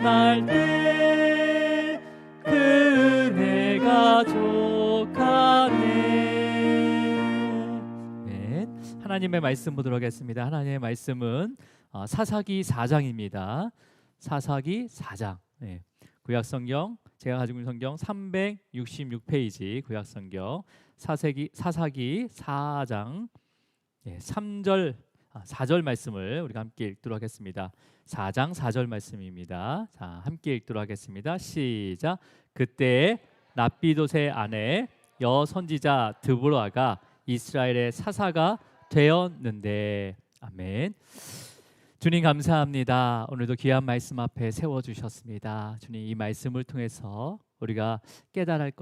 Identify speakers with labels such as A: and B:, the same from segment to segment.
A: 날 때 그 은혜가 족하네. 네, 하나님의 말씀 보도록 하겠습니다. 하나님의 말씀은 사사기 4장입니다. 사사기 4장. 네, 구약성경 제가 가지고 있는 성경 366페이지 구약성경 사사기 4장 3절 4절 말씀을 우리가 함께 읽도록 하겠습니다. 4장 4절 말씀입니다. 자, 함께 읽도록 하겠습니다. 시작. 그때 랍비돗의 아내 여선지자 드보라가 이스라엘의 사사가 되었는데. 아멘. 주님 감사합니다. 오늘도 귀한 말씀 앞에 세워주셨습니다. 주님, 이 말씀을 통해서 우리가 깨달을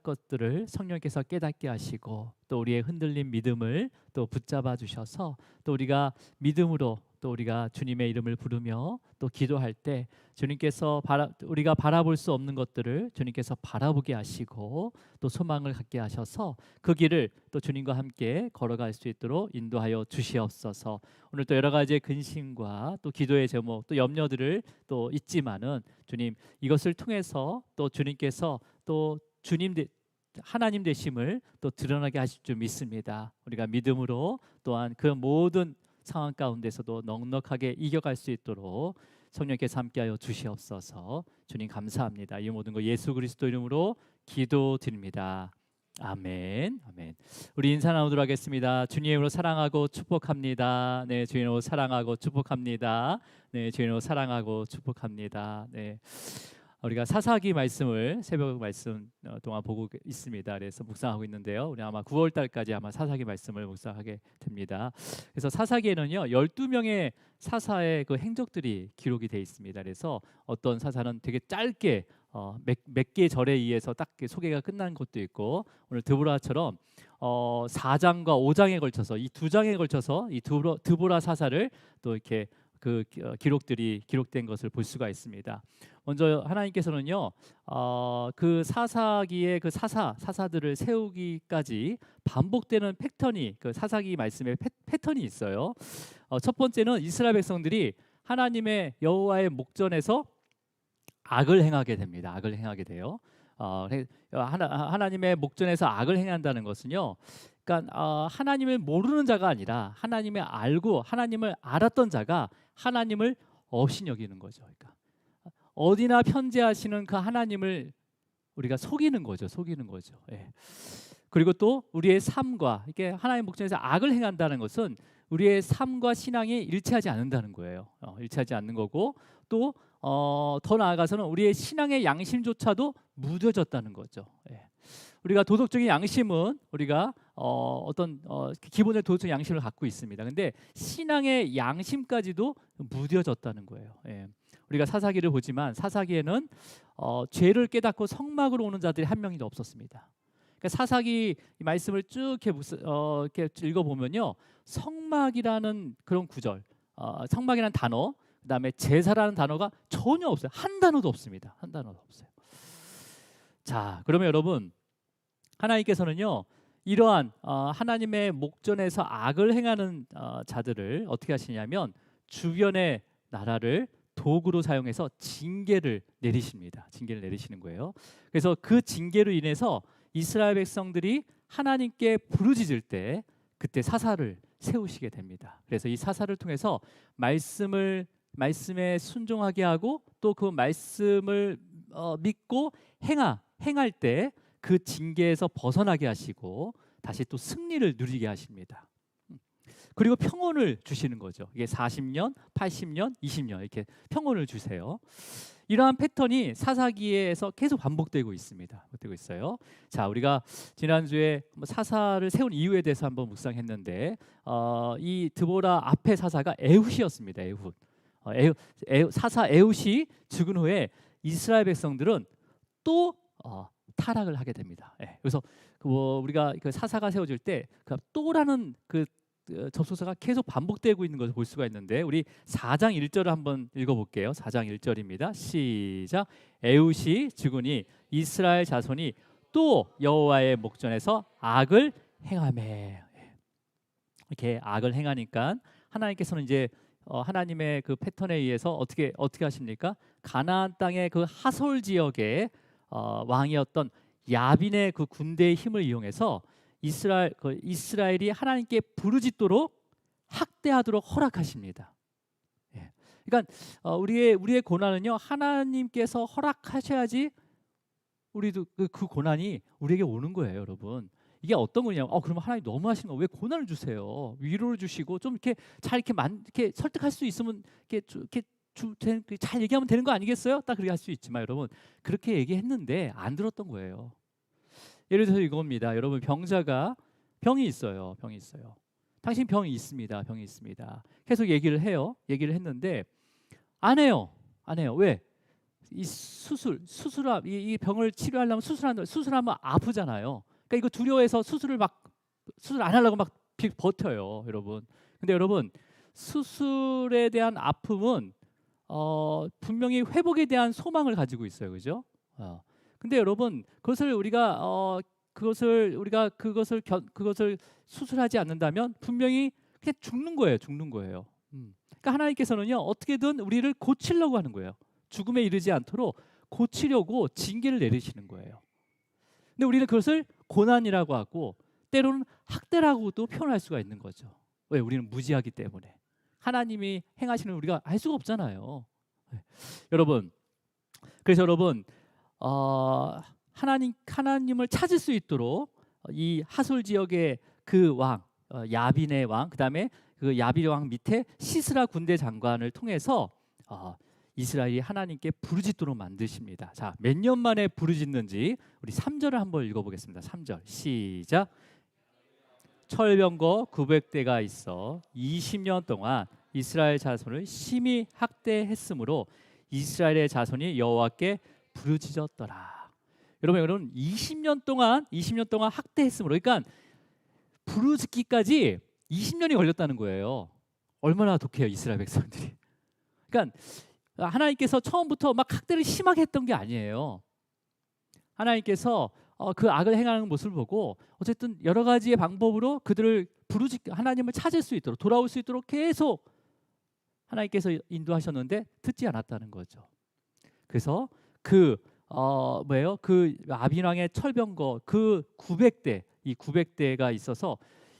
A: 것들을 성령께서 깨닫게 하시고, 또 우리의 흔들린 믿음을 또 붙잡아 주셔서, 또 우리가 믿음으로 또 우리가 주님의 이름을 부르며 또 기도할 때 주님께서 우리가 바라볼 수 없는 것들을 주님께서 바라보게 하시고 또 소망을 갖게 하셔서 그 길을 또 주님과 함께 걸어갈 수 있도록 인도하여 주시옵소서. 오늘 또 여러 가지의 근심과 또 기도의 제목 또 염려들을 또 있지만은 주님, 이것을 통해서 또 주님께서 또 하나님 되심을 또 드러나게 하실 줄 믿습니다. 우리가 믿음으로 또한 그 모든 상황 가운데서도 넉넉하게 이겨갈 수 있도록 성령께서 함께하여 주시옵소서. 주님 감사합니다. 이 모든 거 예수 그리스도 이름으로 기도드립니다. 아멘. 아멘. 우리 인사 나누도록 하겠습니다. 주님으로 사랑하고 축복합니다. 네, 주님으로 사랑하고 축복합니다. 네, 주님으로 사랑하고 축복합니다. 네. 우리가 사사기 말씀을 새벽 말씀 동안 보고 있습니다. 그래서 묵상하고 있는데요. 우리 아마 9월 달까지 아마 사사기 말씀을 묵상하게 됩니다. 그래서 사사기에는요 12명의 사사의 그 행적들이 기록이 되어 있습니다. 그래서 어떤 사사는 되게 짧게 몇 개의 절에 의해서 딱 소개가 끝난 것도 있고, 오늘 드보라처럼 4장과 5장에 걸쳐서 이 2장에 걸쳐서 이 드보라 사사를 또 이렇게 그 기록들이 기록된 것을 볼 수가 있습니다. 먼저 하나님께서는요 그 사사기의 그 사사들을 세우기까지 반복되는 패턴이, 그 사사기 말씀에 패턴이 있어요. 첫 번째는 이스라엘 백성들이 하나님의 여호와의 목전에서 악을 행하게 됩니다. 악을 행하게 돼요. 하나님의 목전에서 악을 행한다는 것은요, 그러니까 하나님을 모르는 자가 아니라 하나님을 알고 하나님을 알았던 자가 하나님을 업신여기는 거죠. 그러니까 어디나 편재하시는 그 하나님을 우리가 속이는 거죠. 예. 그리고 또 우리의 삶과 이게 하나님의 목전에서 악을 행한다는 것은 우리의 삶과 신앙이 일치하지 않는다는 거예요. 일치하지 않는 거고, 또 더 나아가서는 우리의 신앙의 양심조차도 무뎌졌다는 거죠. 예. 우리가 도덕적인 양심은 우리가 어떤 기본의 도덕적 양심을 갖고 있습니다. 근데 신앙의 양심까지도 무뎌졌다는 거예요. 예. 우리가 사사기를 보지만 사사기에는 죄를 깨닫고 성막으로 오는 자들이 한 명도 없었습니다. 그러니까 사사기 말씀을 쭉 이렇게 읽어보면요, 성막이라는 그런 구절, 성막이라는 단어, 그다음에 제사라는 단어가 전혀 없어요. 한 단어도 없습니다. 한 단어도 없어요. 자, 그러면 여러분, 하나님께서는요 이러한 하나님의 목전에서 악을 행하는 자들을 어떻게 하시냐면 주변의 나라를 도구로 사용해서 징계를 내리십니다. 징계를 내리시는 거예요. 그래서 그 징계로 인해서 이스라엘 백성들이 하나님께 부르짖을 때 그때 사사를 세우시게 됩니다. 그래서 이 사사를 통해서 말씀에 순종하게 하고 또 그 말씀을 믿고 행할 때 그 징계에서 벗어나게 하시고 다시 또 승리를 누리게 하십니다. 그리고 평온을 주시는 거죠. 이게 40년, 80년, 20년 이렇게 평온을 주세요. 이러한 패턴이 사사기에서 계속 반복되고 있습니다. 되고 있어요. 자, 우리가 지난주에 사사를 세운 이유에 대해서 한번 묵상했는데 이 드보라 앞에 사사가 에훗이었습니다. 에훗. 사사 에훗이 죽은 후에 이스라엘 백성들은 또 타락을 하게 됩니다. 예. 그래서 우리가 그 사사가 세워질 때 그 또라는 그 접속사가 계속 반복되고 있는 것을 볼 수가 있는데, 우리 4장 1절을 한번 읽어볼게요. 4장 1절입니다. 시작. 에훗이 죽으니 이스라엘 자손이 또 여호와의 목전에서 악을 행하매. 이렇게 악을 행하니까 하나님께서는 이제 하나님의 그 패턴에 의해서 어떻게 하십니까? 가나안 땅의 그 하솔 지역의 왕이었던 야빈의 그 군대의 힘을 이용해서 이스라엘이 하나님께 부르짖도록 학대하도록 허락하십니다. 예. 그러니까 우리의 고난은요, 하나님께서 허락하셔야지 우리도 그 고난이 우리에게 오는 거예요, 여러분. 이게 어떤 거냐면, 그러면 하나님 너무 하시는 거 왜 고난을 주세요? 위로를 주시고 좀 이렇게 잘 이렇게 설득할 수 있으면 잘 얘기하면 되는 거 아니겠어요? 딱 그렇게 할 수 있지만 여러분, 그렇게 얘기했는데 안 들었던 거예요. 예를 들어서 이겁니다. 여러분, 병이 있어요. 당신 병이 있습니다. 계속 얘기를 해요. 얘기를 했는데 안 해요. 왜? 이 이 병을 치료하려면 수술하면 아프잖아요. 그러니까 이거 두려워해서 수술 안 하려고 막 버텨요, 여러분. 근데 여러분, 수술에 대한 아픔은 분명히 회복에 대한 소망을 가지고 있어요, 그죠? 근데 여러분, 그것을 수술하지 않는다면 분명히 그냥 죽는 거예요. 그러니까 하나님께서는요, 어떻게든 우리를 고치려고 하는 거예요. 죽음에 이르지 않도록 고치려고 징계를 내리시는 거예요. 근데 우리는 그것을 고난이라고 하고 때로는 학대라고도 표현할 수가 있는 거죠. 왜? 우리는 무지하기 때문에. 하나님이 행하시는 우리가 알 수가 없잖아요. 여러분, 그래서 여러분, 하나님을 찾을 수 있도록 이 하솔 지역의 그 왕, 야빈의 왕, 그다음에 그 야빈의 왕 밑에 시스라 군대 장관을 통해서 이스라엘이 하나님께 부르짖도록 만드십니다. 자, 몇 년 만에 부르짖는지 우리 3절을 한번 읽어보겠습니다. 3절 시작. 철병거 900대가 있어 20년 동안 이스라엘 자손을 심히 학대했으므로 이스라엘의 자손이 여호와께 부르짖었더라. 여러분 20년 동안 학대했으므로, 그러니까 부르짖기까지 20년이 걸렸다는 거예요. 얼마나 독해요, 이스라엘 백성들이. 그러니까 하나님께서 처음부터 막 학대를 심하게 했던 게 아니에요. 하나님께서 그 악을 행하는 모습을 보고 어쨌든 여러 가지의 방법으로 그들을 하나님을 찾을 수 있도록, 돌아올 수 있도록 계속 하나님께서 인도하셨는데 듣지 않았다는 거죠. 그래서 그 아빈 왕의 철병거 그 900대가 있어서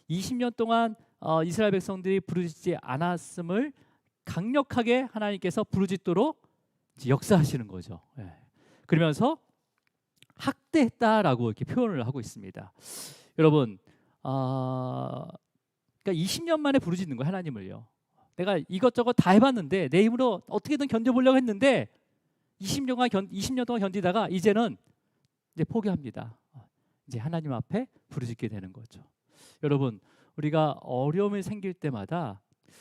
A: 20년 동안 이스라엘 백성들이 부르짖지 않았음을 강력하게 하나님께서 부르짖도록 역사하시는 거죠. 그러면서 학대했다라고 이렇게 표현을 하고 있습니다. 여러분, 그러니까 20년 만에 부르짖는 거예요, 하나님을요. 내가 이것저것 다 해봤는데 내 힘으로 어떻게든 견뎌보려고 했는데 20년 동안 견디다가 이제는 포기합니다. 이제 하나님 앞에 부르짖게 되는 거죠. 여러분, 우리가 어려움이 생길 때마다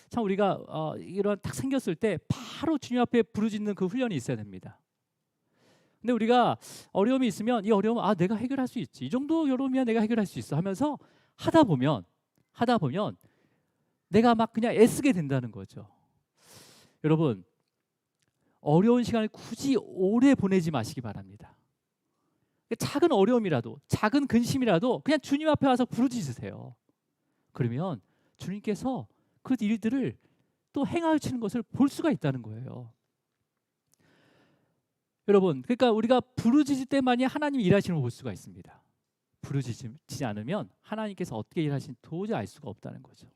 A: 참 우리가 이런 딱 생겼을 때 바로 주님 앞에 부르짖는 그 훈련이 있어야 됩니다. 근데 우리가 어려움이 있으면 이 어려움은 내가 해결할 수 있지, 이 정도 어려움이야 내가 해결할 수 있어 하면서 하다 보면 내가 막 그냥 애쓰게 된다는 거죠. 여러분, 어려운 시간을 굳이 오래 보내지 마시기 바랍니다. 작은 어려움이라도, 작은 근심이라도 그냥 주님 앞에 와서 부르짖으세요. 그러면 주님께서 그 일들을 또 행하시는 것을 볼 수가 있다는 거예요. 여러분, 그러니까 우리가 부르짖을 때만이 하나님이 일하시는 걸 볼 수가 있습니다. 부르짖지 않으면 하나님께서 어떻게 일하시는지 도저히 알 수가 없다는 거죠.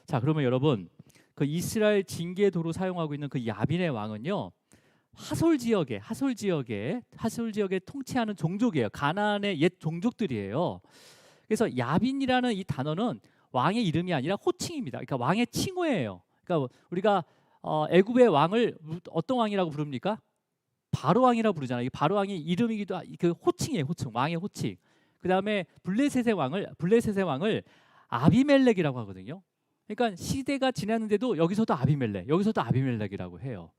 A: 자, 그러면 여러분, 그 이스라엘 징계도로 사용하고 있는 그 야빈의 왕은요, 하솔 지역에 통치하는 종족이에요. 가나안의 옛 종족들이에요. 그래서 야빈이라는 이 단어는 왕의 이름이 아니라 호칭입니다. 그러니까 왕의 칭호예요. 그러니까 우리가 애굽의 왕을 어떤 왕이라고 부릅니까? 바로 왕이라고 부르잖아요. 이 바로 왕이 이름이기도 그 호칭이에요. 왕의 호칭. 그다음에 블레셋의 왕을 아비멜렉이라고 하거든요. 그러니까 시대가 지났는데도 여기서도 아비멜렉이라고 해요.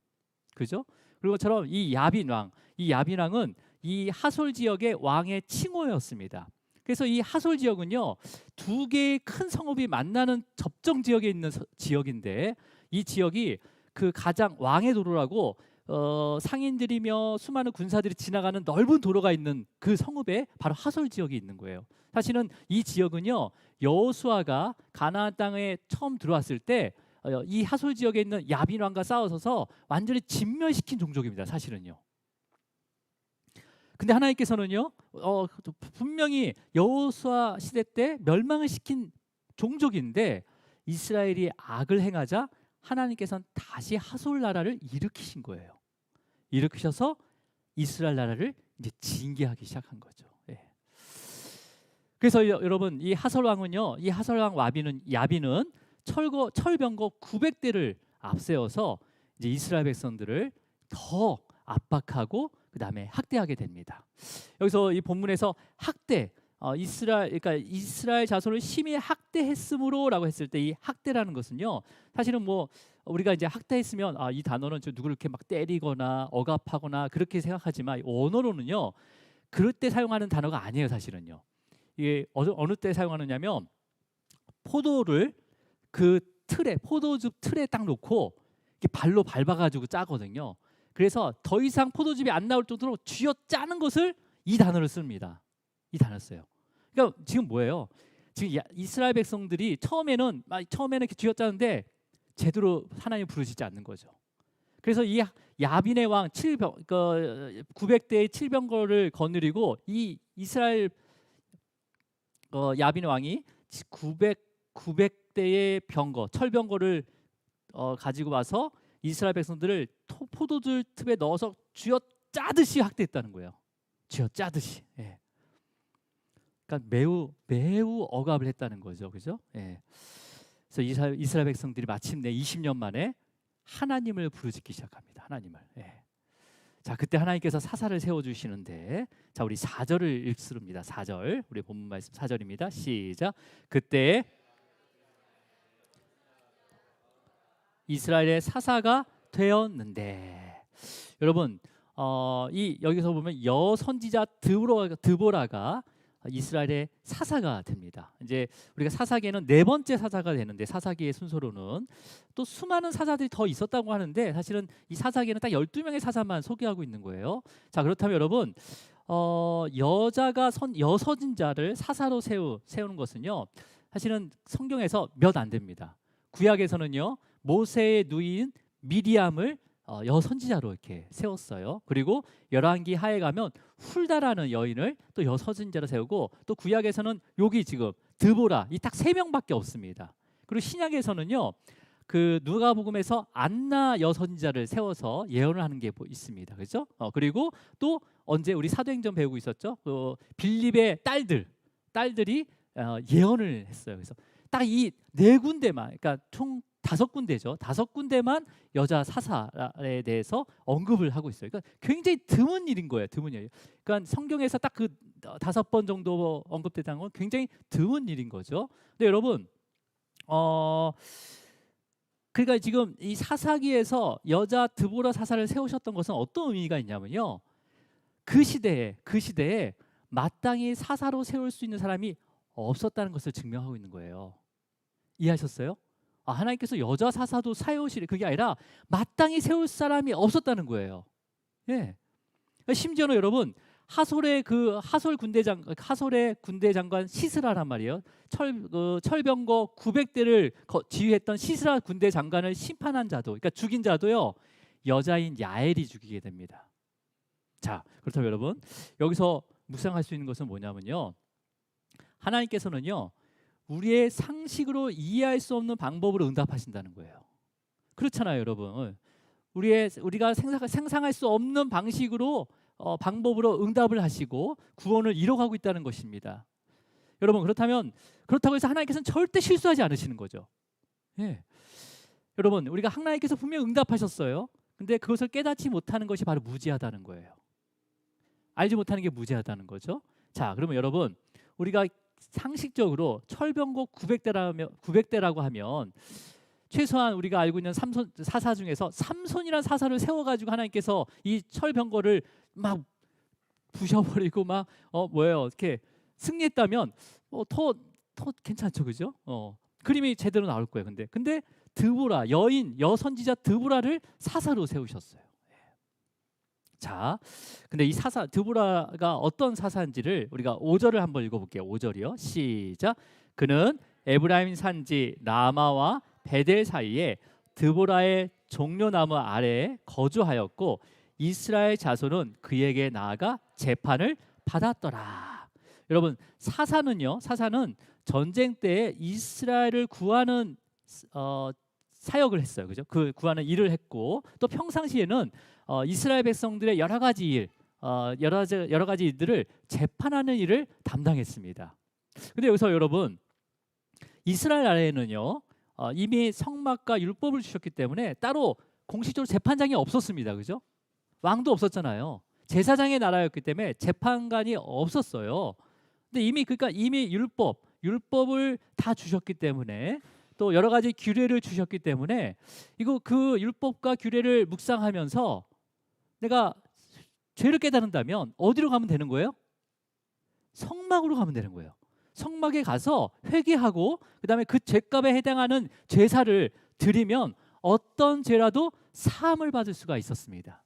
A: 그죠? 그리고 것처럼 이 야빈왕은 이 하솔 지역의 왕의 칭호였습니다. 그래서 이 하솔 지역은요, 두 개의 큰 성읍이 만나는 접정 지역에 있는 지역인데, 이 지역이 그 가장 왕의 도로라고 상인들이며 수많은 군사들이 지나가는 넓은 도로가 있는 그 성읍에 바로 하솔 지역이 있는 거예요. 사실은 이 지역은요, 여호수아가 가나안 땅에 처음 들어왔을 때 이 하솔 지역에 있는 야빈 왕과 싸워서 완전히 진멸시킨 종족입니다. 사실은요. 근데 하나님께서는요, 분명히 여호수아 시대 때 멸망을 시킨 종족인데 이스라엘이 악을 행하자 하나님께서는 다시 하솔 나라를 일으키신 거예요. 일으키셔서 이스라엘 나라를 이제 징계하기 시작한 거죠. 예. 그래서 여러분 이 하솔 왕은요, 이 하솔 왕 야빈은 철병거 900대를 앞세워서 이제 이스라엘 백성들을 더 압박하고 그 다음에 학대하게 됩니다. 여기서 이 본문에서 학대, 그러니까 이스라엘 자손을 심히 학대했으므로라고 했을 때 이 학대라는 것은요, 사실은 뭐 우리가 이제 학대했으면 이 단어는 누구를 이렇게 막 때리거나 억압하거나 그렇게 생각하지만 언어로는요, 그럴 때 사용하는 단어가 아니에요. 사실은요, 이게 어느 때 사용하느냐면 포도를 그 틀에 포도즙 틀에 딱 놓고 이렇게 발로 밟아가지고 짜거든요. 그래서 더 이상 포도즙이 안 나올 정도로 쥐어 짜는 것을 이 단어를 씁니다. 이 단어를 써요. 그러니까 지금 뭐예요? 지금 이스라엘 백성들이 처음에는 이렇게 쥐어 짜는데 제대로 하나님 부르시지 않는 거죠. 그래서 이 야빈의 왕 900대의 7병거를 거느리고 이 이스라엘 야빈의 왕이 900대의 병거, 철병거를 가지고 와서 이스라엘 백성들을 포도주 틈에 넣어서 쥐어 짜듯이 학대했다는 거예요. 쥐어 짜듯이. 예. 그러니까 매우 억압을 했다는 거죠, 그죠? 예. 그래서 이스라엘 백성들이 마침내 20년 만에 하나님을 부르짖기 시작합니다. 하나님을. 예. 자, 그때 하나님께서 사사를 세워 주시는데, 자, 우리 4절을 읽습니다. 4절, 우리 본문 말씀 4절입니다. 시작. 그때 이스라엘의 사사가 되었는데, 여러분 여기서 보면 여선지자 드보라가 이스라엘의 사사가 됩니다. 이제 우리가 사사기에는 네 번째 사사가 되는데, 사사기의 순서로는 또 수많은 사사들이 더 있었다고 하는데 사실은 이 사사기에는 딱 12명의 사사만 소개하고 있는 거예요. 자, 그렇다면 여러분 여자가 여선지자를 사사로 세우는 것은요, 사실은 성경에서 몇 안 됩니다. 구약에서는요, 모세의 누이인 미리암을 여선지자로 이렇게 세웠어요. 그리고 열왕기 하에 가면 훌다라는 여인을 또 여선지자로 세우고, 또 구약에서는 여기 지금 드보라, 이 딱 3명밖에 없습니다. 그리고 신약에서는요, 그 누가복음에서 안나 여선지자를 세워서 예언을 하는 게 있습니다. 그렇죠? 그리고 또 언제 우리 사도행전 배우고 있었죠? 빌립의 딸들이 예언을 했어요. 그래서 딱 이 네 군데만, 그러니까 총 5군데죠. 5군데만 여자 사사에 대해서 언급을 하고 있어요. 그러니까 굉장히 드문 일인 거예요. 드문 일. 그러니까 성경에서 딱 그 5번 정도 언급됐다는 건 굉장히 드문 일인 거죠. 근데 여러분, 그러니까 지금 이 사사기에서 여자 드보라 사사를 세우셨던 것은 어떤 의미가 있냐면요, 그 시대에 마땅히 사사로 세울 수 있는 사람이 없었다는 것을 증명하고 있는 거예요. 이해하셨어요? 하나님께서 여자 사사도 세우시래, 그게 아니라 마땅히 세울 사람이 없었다는 거예요. 예. 심지어는 여러분, 하솔의 군대 장관 시스라란 말이에요. 철병거 900대를 지휘했던 시스라 군대 장관을 심판한 자도, 그러니까 죽인 자도요, 여자인 야엘이 죽이게 됩니다. 자, 그렇다면 여러분, 여기서 묵상할 수 있는 것은 뭐냐면요, 하나님께서는요, 우리의 상식으로 이해할 수 없는 방법으로 응답하신다는 거예요. 그렇잖아요, 여러분. 우리가 상상할 수 없는 방식으로 방법으로 응답을 하시고 구원을 이뤄가고 있다는 것입니다. 여러분, 그렇다고 해서 하나님께서는 절대 실수하지 않으시는 거죠. 예. 여러분, 우리가 하나님께서 분명 응답하셨어요. 근데 그것을 깨닫지 못하는 것이 바로 무지하다는 거예요. 알지 못하는 게 무지하다는 거죠. 자, 그러면 여러분, 우리가 상식적으로 철병거 900대라고 하면 최소한 우리가 알고 있는 사사 중에서 삼손이라는 사사를 세워가지고 하나님께서 이 철병거를 막 부셔버리고 막 이렇게 승리했다면 더 괜찮죠, 그죠? 그림이 제대로 나올 거예요. 근데 드보라, 여선지자 드보라를 사사로 세우셨어요. 자, 근데 이 사사 드보라가 어떤 사사인지를 우리가 5절을 한번 읽어볼게요. 5절이요. 시작. 그는 에브라임 산지 라마와 베델 사이에 드보라의 종려나무 아래에 거주하였고 이스라엘 자손은 그에게 나아가 재판을 받았더라. 여러분 사사는 전쟁 때 이스라엘을 구하는 사역을 했어요. 그죠? 그 구하는 일을 했고 또 평상시에는 이스라엘 백성들의 여러 가지 일, 여러 가지 일들을 재판하는 일을 담당했습니다. 근데 여기서 여러분 이스라엘 나라에는요 이미 성막과 율법을 주셨기 때문에 따로 공식적으로 재판장이 없었습니다. 그죠? 왕도 없었잖아요. 제사장의 나라였기 때문에 재판관이 없었어요. 근데 이미 율법을 다 주셨기 때문에 또 여러 가지 규례를 주셨기 때문에 이거 그 율법과 규례를 묵상하면서 내가 죄를 깨달은다면 어디로 가면 되는 거예요? 성막으로 가면 되는 거예요. 성막에 가서 회개하고 그다음에 그 죄값에 해당하는 제사를 드리면 어떤 죄라도 사함을 받을 수가 있었습니다.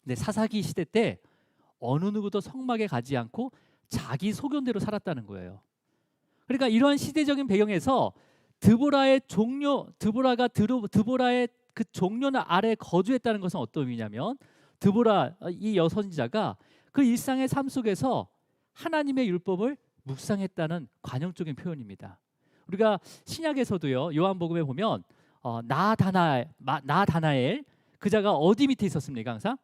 A: 근데 사사기 시대 때 어느 누구도 성막에 가지 않고 자기 소견대로 살았다는 거예요. 그러니까 이러한 시대적인 배경에서 드보라의 그 종려 아래 거주했다는 것은 어떤 의미냐면 드보라 이 여선지자가 그 일상의 삶 속에서 하나님의 율법을 묵상했다는 관용적인 표현입니다. 우리가 신약에서도요 요한복음에 보면 나다나엘 그자가 어디 밑에 있었습니까? 항상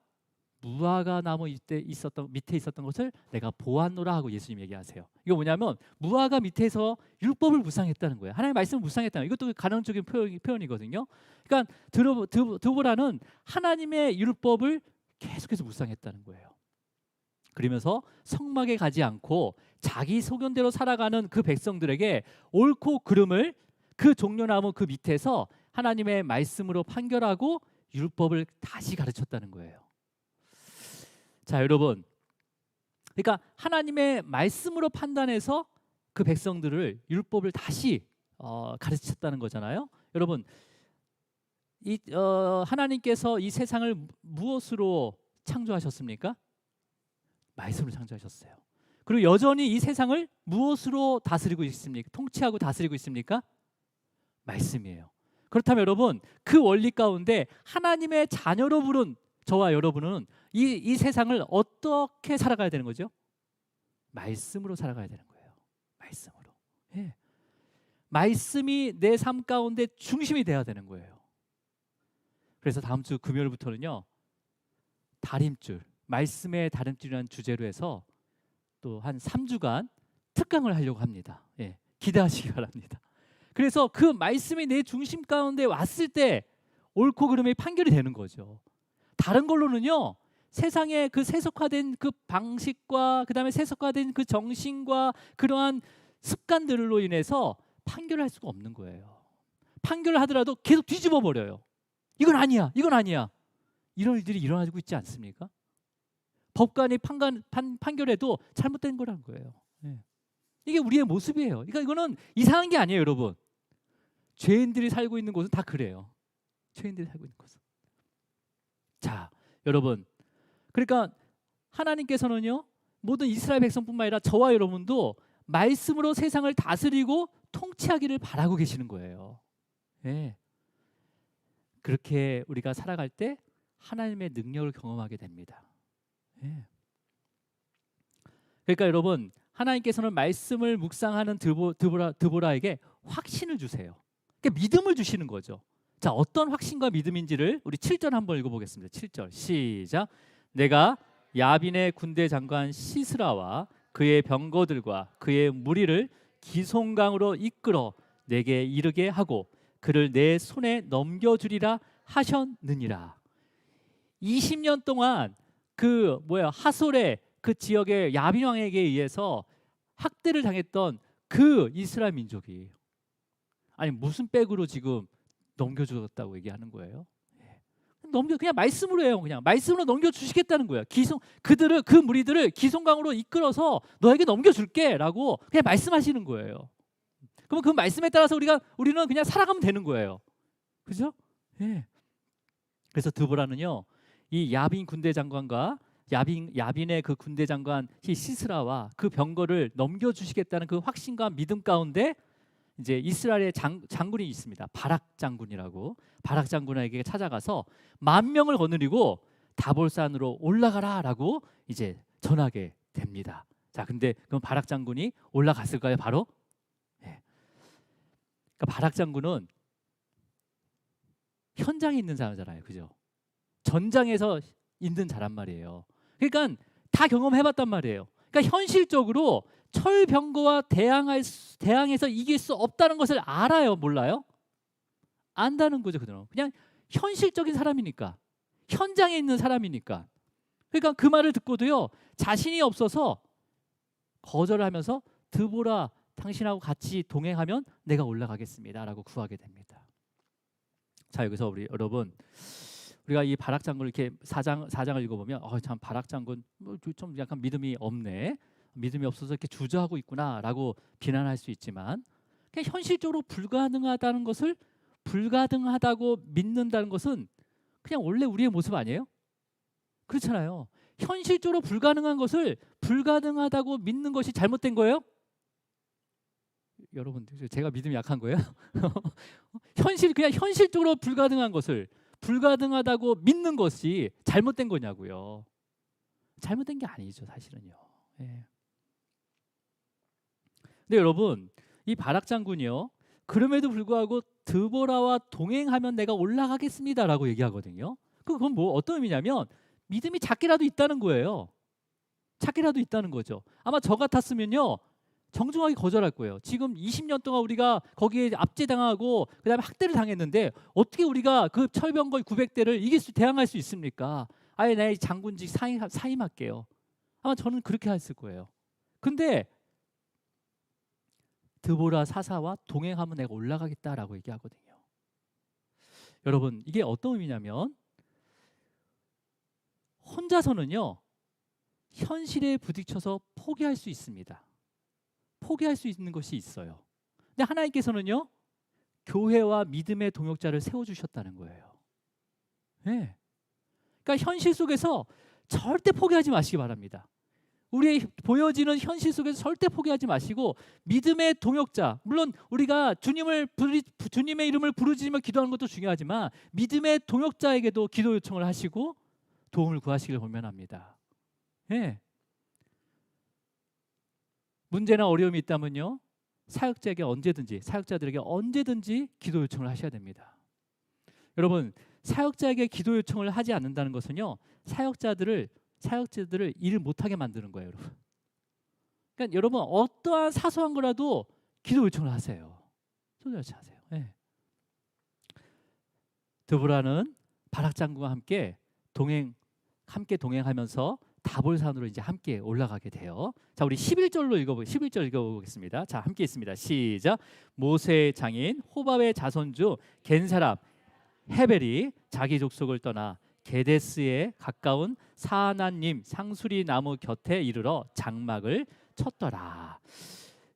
A: 무화과 나무 밑에 있었던 것을 내가 보았노라 하고 예수님 얘기하세요. 이거 뭐냐면 무화과 밑에서 율법을 묵상했다는 거예요. 하나님의 말씀을 묵상했다는 거예요. 이것도 가능적인 표현이거든요. 그러니까 드보라는 하나님의 율법을 계속해서 묵상했다는 거예요. 그러면서 성막에 가지 않고 자기 소견대로 살아가는 그 백성들에게 옳고 그름을 그 종려나무 그 밑에서 하나님의 말씀으로 판결하고 율법을 다시 가르쳤다는 거예요. 자, 여러분, 그러니까 하나님의 말씀으로 판단해서 그 백성들을 율법을 다시 가르쳤다는 거잖아요. 여러분, 하나님께서 이 세상을 무엇으로 창조하셨습니까? 말씀으로 창조하셨어요. 그리고 여전히 이 세상을 무엇으로 다스리고 있습니까? 통치하고 다스리고 있습니까? 말씀이에요. 그렇다면 여러분, 그 원리 가운데 하나님의 자녀로 부른 저와 여러분은 이 세상을 어떻게 살아가야 되는 거죠? 말씀으로 살아가야 되는 거예요. 말씀으로. 예. 말씀이 내 삶 가운데 중심이 돼야 되는 거예요. 그래서 다음 주 금요일부터는요. 다림줄, 말씀의 다림줄이라는 주제로 해서 또 한 3주간 특강을 하려고 합니다. 예. 기대하시기 바랍니다. 그래서 그 말씀이 내 중심 가운데 왔을 때 옳고 그름의 판결이 되는 거죠. 다른 걸로는요. 세상의 그 세속화된 그 방식과 그다음에 세속화된 그 정신과 그러한 습관들로 인해서 판결을 할 수가 없는 거예요. 판결을 하더라도 계속 뒤집어 버려요. 이건 아니야. 이건 아니야. 이런 일들이 일어나고 있지 않습니까? 법관이 판결해도 잘못된 거라는 거예요. 네. 이게 우리의 모습이에요. 그러니까 이거는 이상한 게 아니에요, 여러분. 죄인들이 살고 있는 곳은 다 그래요. 죄인들이 살고 있는 곳은. 자, 여러분. 그러니까 하나님께서는요. 모든 이스라엘 백성뿐만 아니라 저와 여러분도 말씀으로 세상을 다스리고 통치하기를 바라고 계시는 거예요. 네. 그렇게 우리가 살아갈 때 하나님의 능력을 경험하게 됩니다. 네. 그러니까 여러분 하나님께서는 말씀을 묵상하는 드보라에게 확신을 주세요. 그러니까 믿음을 주시는 거죠. 자, 어떤 확신과 믿음인지를 우리 7절 한번 읽어보겠습니다. 7절 시작. 내가 야빈의 군대 장관 시스라와 그의 병거들과 그의 무리를 기송강으로 이끌어 내게 이르게 하고 그를 내 손에 넘겨주리라 하셨느니라. 20년 동안 하솔의 그 지역의 야빈 왕에게 의해서 학대를 당했던 그 이스라엘 민족이 아니 무슨 백으로 지금 넘겨주었다고 얘기하는 거예요? 그냥 말씀으로 해요. 그냥 말씀으로 넘겨주시겠다는 거예요. 그 무리들을 기송강으로 이끌어서 너에게 넘겨줄게라고 그냥 말씀하시는 거예요. 그럼 그 말씀에 따라서 우리는 그냥 살아가면 되는 거예요. 그죠? 예. 그래서 드보라는요, 이 야빈 군대 장관과 야빈의 그 군대 장관 시스라와 그 병거를 넘겨주시겠다는 그 확신과 믿음 가운데 이제 이스라엘의 장군이 있습니다. 바락 장군이라고. 바락 장군에게 찾아가서 10,000명을 거느리고 다볼산으로 올라가라라고 이제 전하게 됩니다. 자, 근데 그럼 바락 장군이 올라갔을까요? 바로? 네. 그러니까 바락 장군은 현장에 있는 사람이잖아요, 그죠? 전장에서 있는 자란 말이에요. 그러니까 다 경험해봤단 말이에요. 그러니까 현실적으로 철병거와 대항해서 이길 수 없다는 것을 알아요, 몰라요? 안다는 거죠, 그냥 현실적인 사람이니까, 현장에 있는 사람이니까. 그러니까 그 말을 듣고도요, 자신이 없어서 거절하면서 드보라, 당신하고 같이 동행하면 내가 올라가겠습니다라고 구하게 됩니다. 자, 여기서 우리가 이 바락 장군을 이렇게 4장을 읽어보면 참 바락 장군 좀 약간 믿음이 없네, 믿음이 없어서 이렇게 주저하고 있구나라고 비난할 수 있지만, 그냥 현실적으로 불가능하다고 믿는다는 것은 그냥 원래 우리의 모습 아니에요? 그렇잖아요. 현실적으로 불가능한 것을 불가능하다고 믿는 것이 잘못된 거예요? 여러분, 제가 믿음이 약한 거예요? 그냥 현실적으로 불가능한 것을 불가능하다고 믿는 것이 잘못된 거냐고요. 잘못된 게 아니죠, 사실은요. 예. 근데 여러분, 이 바락 장군이요, 그럼에도 불구하고 드보라와 동행하면 내가 올라가겠습니다라고 얘기하거든요. 그건 뭐 어떤 의미냐면 믿음이 작게라도 있다는 거예요. 작게라도 있다는 거죠. 아마 저 같았으면요, 정중하게 거절할 거예요. 지금 20년 동안 우리가 거기에 압제당하고 그다음에 학대를 당했는데 어떻게 우리가 그 철병거 900대를 대항할 수 있습니까? 아예 내 장군직 사임할게요. 아마 저는 그렇게 했을 거예요. 근데 드보라 사사와 동행하면 내가 올라가겠다라고 얘기하거든요. 여러분, 이게 어떤 의미냐면 혼자서는요, 현실에 부딪혀서 포기할 수 있습니다. 포기할 수 있는 것이 있어요. 근데 하나님께서는요, 교회와 믿음의 동역자를 세워주셨다는 거예요. 네. 그러니까 현실 속에서 절대 포기하지 마시기 바랍니다. 우리의 보여지는 현실 속에서 절대 포기하지 마시고 믿음의 동역자, 물론 우리가 주님의 이름을 부르짖으며 기도하는 것도 중요하지만 믿음의 동역자에게도 기도 요청을 하시고 도움을 구하시길 권면합니다. 네. 문제나 어려움이 있다면요, 사역자들에게 언제든지 기도 요청을 하셔야 됩니다. 여러분, 사역자에게 기도 요청을 하지 않는다는 것은요, 사역자들을 일을 못하게 만드는 거예요, 여러분. 그러니까 여러분, 어떠한 사소한 거라도 기도 요청을 하세요. 기도 요청하세요. 네. 드보라는 바락 장군과 함께 동행하면서 다볼산으로 이제 함께 올라가게 돼요. 자, 우리 11절 읽어보겠습니다. 자, 함께 있습니다. 시작. 모세의 장인 호밥의 자손 중 겐사람 헤벨이 자기 족속을 떠나 게데스에 가까운 사하나님 상수리 나무 곁에 이르러 장막을 쳤더라.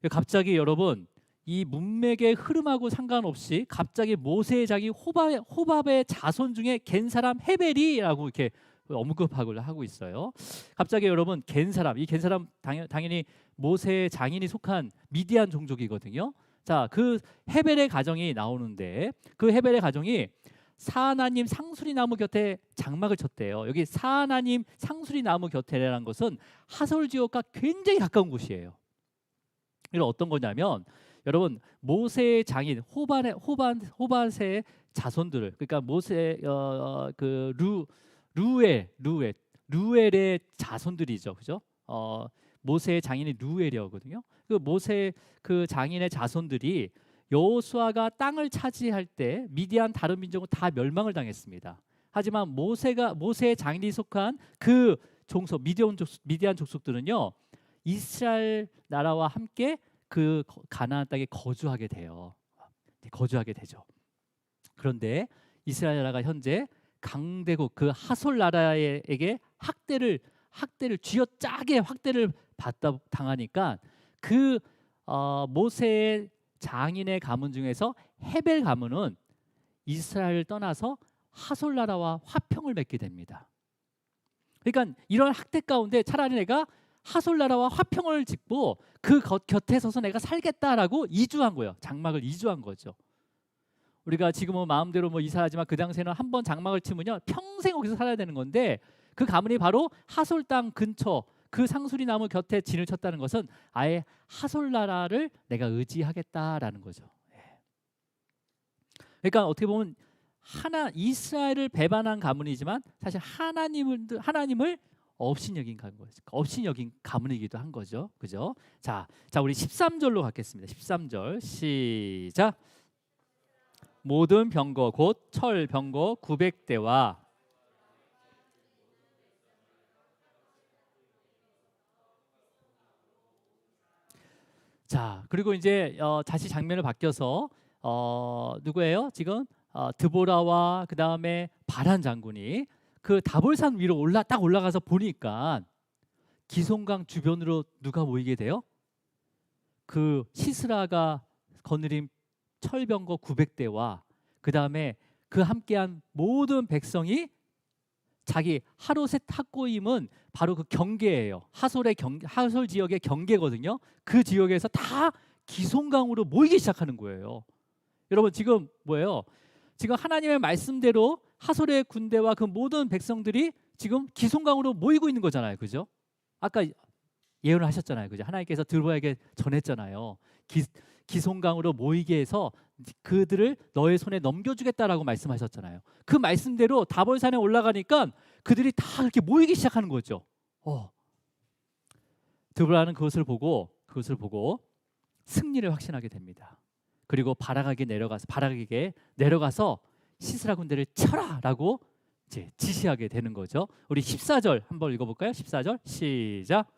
A: 갑자기 여러분, 이 문맥의 흐름하고 상관없이 갑자기 모세의 장인 호밥의 자손 중에 겐사람 헤벨이라고 이렇게 언급하고 하고 있어요. 갑자기 여러분, 이 겐사람 당연히 모세의 장인이 속한 미디안 종족이거든요. 자, 그 헤벨의 가정이 나오는데 그 헤벨의 가정이 사하나님 상수리 나무 곁에 장막을 쳤대요. 여기 사하나님 상수리 나무 곁에라는 것은 하솔 지역과 굉장히 가까운 곳이에요. 이건 어떤 거냐면 여러분, 모세의 장인 호밧의 자손들을, 그러니까 루엘의 자손들이죠, 그죠? 모세의 장인이 루엘이었거든요. 그 모세 그 장인의 자손들이 여호수아가 땅을 차지할 때 미디안 다른 민족은 다 멸망을 당했습니다. 하지만 모세의 장인이 속한 그 종속 미디안 족속들은요, 이스라엘 나라와 함께 그 가나안 땅에 거주하게 되죠. 그런데 이스라엘 나라가 현재 강대국 그 하솔 나라에게 학대를 쥐어짜게 학대를 당하니까 그 모세의 장인의 가문 중에서 헤벨 가문은 이스라엘을 떠나서 하솔 나라와 화평을 맺게 됩니다. 그러니까 이런 학대 가운데 차라리 내가 하솔나라와 화평을 짓고 그 곁에 서서 내가 살겠다라고 이주한 거예요. 장막을 이주한 거죠. 우리가 지금은 마음대로 뭐 이사하지만 그 당시에는 한 번 장막을 치면요 평생 거기서 살아야 되는 건데, 그 가문이 바로 하솔 땅 근처 그 상수리 나무 곁에 진을 쳤다는 것은 아예 하솔나라를 내가 의지하겠다라는 거죠. 그러니까 어떻게 보면 이스라엘을 배반한 가문이지만 사실 하나님을 업신여긴 가문이기도 한 거죠. 그죠? 자, 우리 13절로 가겠습니다. 13절 시작. 모든 병거 곧 철 병거 900대와 자, 그리고 이제 다시 장면을 바뀌어서 누구예요? 지금 드보라와 그 다음에 바란 장군이 그 다볼산 위로 딱 올라가서 보니까 기송강 주변으로 누가 모이게 돼요? 그 시스라가 거느린 철병거 900대와 그 다음에 그 함께한 모든 백성이 자기 하로셋 탁고임은 바로 그 경계예요. 하솔 지역의 경계거든요. 그 지역에서 다 기송강으로 모이기 시작하는 거예요. 여러분 지금 뭐예요? 지금 하나님의 말씀대로 하솔의 군대와 그 모든 백성들이 지금 기송강으로 모이고 있는 거잖아요. 그죠? 아까 예언을 하셨잖아요. 그죠? 하나님께서 드보라에게 전했잖아요. 기송강으로 모이게 해서 그들을 너의 손에 넘겨주겠다라고 말씀하셨잖아요. 그 말씀대로 다볼산에 올라가니까 그들이 다 그렇게 모이기 시작하는 거죠. 드보라는 그것을 보고 승리를 확신하게 됩니다. 그리고 바락에게 내려가서 시스라 군대를 쳐라라고 이제 지시하게 되는 거죠. 우리 14절 한번 읽어볼까요? 14절 시작.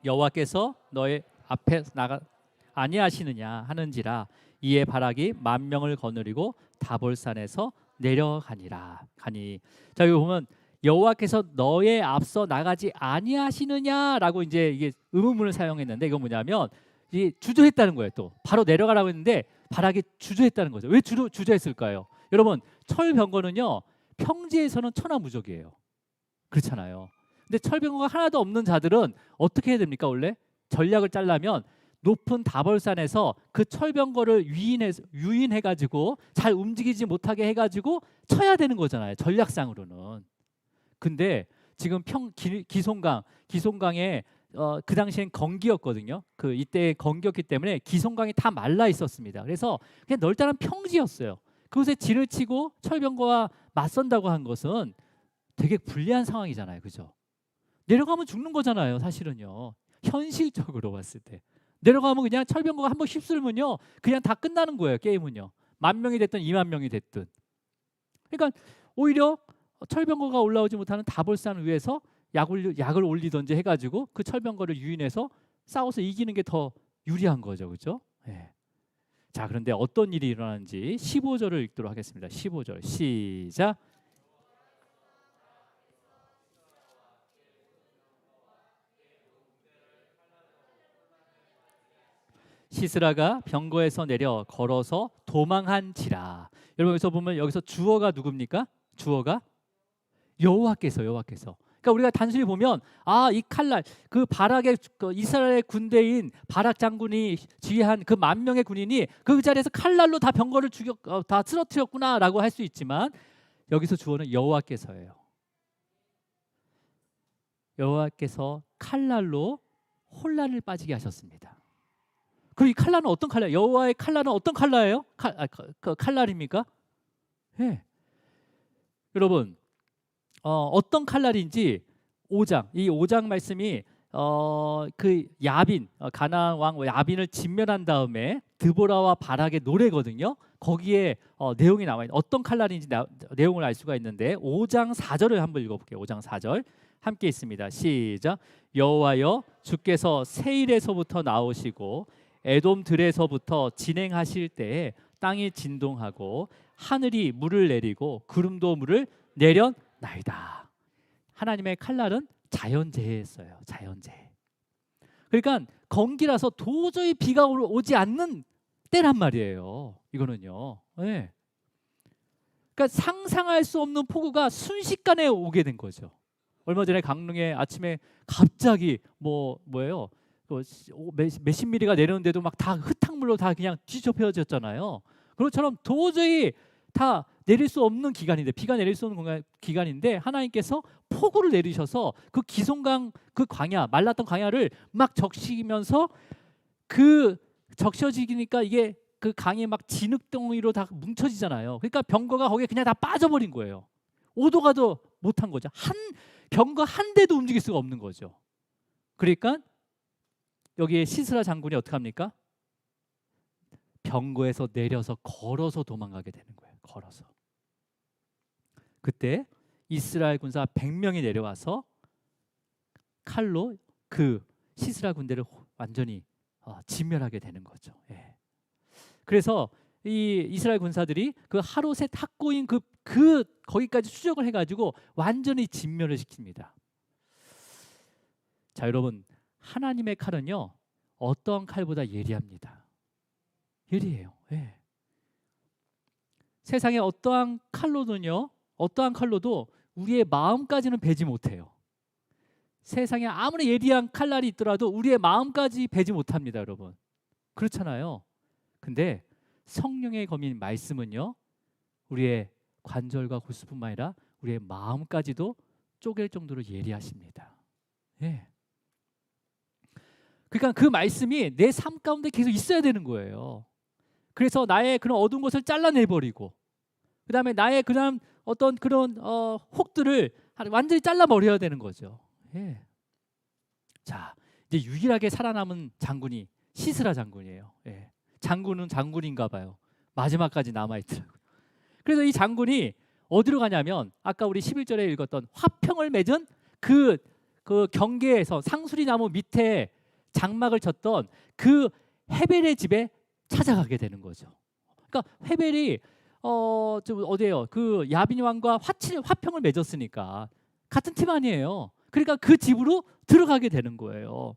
A: 여호와께서 너의 앞에 나가 아니하시느냐 하는지라 이에 바락이 10,000명을 거느리고 다볼산에서 내려가니라 가니. 자, 여기 보면 여호와께서 너의 앞서 나가지 아니하시느냐라고 이제 이게 의문문을 사용했는데, 이건 뭐냐면 이 주저했다는 거예요. 또 바로 내려가라고 했는데 바락이 주저했다는 거죠. 왜 주저했을까요? 여러분 철병거는요 평지에서는 천하무적이에요. 그렇잖아요. 근데 철병거가 하나도 없는 자들은 어떻게 해야 됩니까? 원래 전략을 짜려면 높은 다볼산에서 그 철병거를 유인해가지고 잘 움직이지 못하게 해가지고 쳐야 되는 거잖아요. 전략상으로는. 근데 지금 기송강에 그 당시엔 건기였거든요. 그 이때 건기였기 때문에 기송강이 다 말라 있었습니다. 그래서 그냥 널따란 평지였어요. 그곳에 진을 치고 철병거와 맞선다고 한 것은 되게 불리한 상황이잖아요. 그죠? 내려가면 죽는 거잖아요. 사실은요. 현실적으로 봤을 때 내려가면 그냥 철병거가 한번 휩쓸면요 그냥 다 끝나는 거예요. 게임은요. 10,000명이 됐든 20,000명이 됐든. 그러니까 오히려 철병거가 올라오지 못하는 다볼산 위에서 약을 올리든지 해가지고 그 철병거를 유인해서 싸워서 이기는 게 더 유리한 거죠. 그렇죠? 네. 자, 그런데 어떤 일이 일어나는지 15절을 읽도록 하겠습니다. 15절 시작. 시스라가 병거에서 내려 걸어서 도망한지라. 여러분 여기서 보면 여기서 주어가 누굽니까? 주어가 여호와께서. 그러니까 우리가 단순히 보면 이 칼날 그 바락의 그 이스라엘 군대인 바락 장군이 지휘한 그 10,000명의 군인이 그 자리에서 칼날로 다 병거를 다 쓰러뜨렸구나라고 할 수 있지만 여기서 주어는 여호와께서예요. 여호와께서 칼날로 혼란을 빠지게 하셨습니다. 그리고 이 칼날은 어떤 칼날? 여호와의 칼날은 어떤 칼날이에요? 칼날입니까? 네. 여러분 어떤 칼날인지 이 5장 말씀이 그 야빈 가나안 왕 야빈을 진멸한 다음에 드보라와 바락의 노래거든요. 거기에 내용이 나와 있는 어떤 칼날인지 내용을 알 수가 있는데 5장 4절을 한번 읽어볼게요. 5장 4절 함께 있습니다. 시작. 여호와여 주께서 세일에서부터 나오시고 에돔 들에서부터 진행하실 때에 땅이 진동하고 하늘이 물을 내리고 구름도 물을 내려나이다. 하나님의 칼날은 자연재해였어요. 자연재해. 그러니까 건기라서 도저히 비가 오지 않는 때란 말이에요. 이거는요. 네. 그러니까 상상할 수 없는 폭우가 순식간에 오게 된 거죠. 얼마 전에 강릉에 아침에 갑자기 뭐예요? 몇십 미리가 내렸는데도 막 다 흙탕물로 다 그냥 뒤덮여졌잖아요. 그것처럼 도저히 다 내릴 수 없는 기간인데, 비가 내릴 수 없는 기간인데 하나님께서 폭우를 내리셔서 그 기송강, 그 광야, 말랐던 광야를 막 적시면서 그 적셔지니까 이게 그 강이 막 진흙덩이로 다 뭉쳐지잖아요. 그러니까 병거가 거기에 그냥 다 빠져버린 거예요. 오도 가도 못한 거죠. 병거 한 대도 움직일 수가 없는 거죠. 그러니까 여기에 시스라 장군이 어떻게 합니까? 병거에서 내려서 걸어서 도망가게 되는 거예요. 걸어서. 그때 이스라엘 군사 100명이 내려와서 칼로 그 시스라 군대를 완전히 진멸하게 되는 거죠. 예. 그래서 이 이스라엘 군사들이 그 하롯의 탁고인 거기까지 추적을 해가지고 완전히 진멸을 시킵니다. 자, 여러분, 하나님의 칼은요 어떠한 칼보다 예리합니다. 예리해요. 예. 세상에 어떠한 칼로도 우리의 마음까지는 베지 못해요. 세상에 아무리 예리한 칼날이 있더라도 우리의 마음까지 베지 못합니다, 여러분. 그렇잖아요. 근데 성령의 검인 말씀은요 우리의 관절과 골수뿐만 아니라 우리의 마음까지도 쪼갤 정도로 예리하십니다. 예. 그러니까 그 말씀이 내 삶 가운데 계속 있어야 되는 거예요. 그래서 나의 그런 어두운 것을 잘라내버리고, 그 다음에 나의 어떤 그런 혹들을 완전히 잘라버려야 되는 거죠. 예. 자, 이제 유일하게 살아남은 장군이 시스라 장군이에요. 예. 장군은 장군인가 봐요. 마지막까지 남아있더라고요. 그래서 이 장군이 어디로 가냐면 아까 우리 11절에 읽었던 화평을 맺은 그 경계에서 상수리 나무 밑에 장막을 쳤던 그 헤벨의 집에 찾아가게 되는 거죠. 그러니까 헤벨이 어디예요? 그 야빈 왕과 화평을 맺었으니까 같은 팀 아니에요. 그러니까 그 집으로 들어가게 되는 거예요.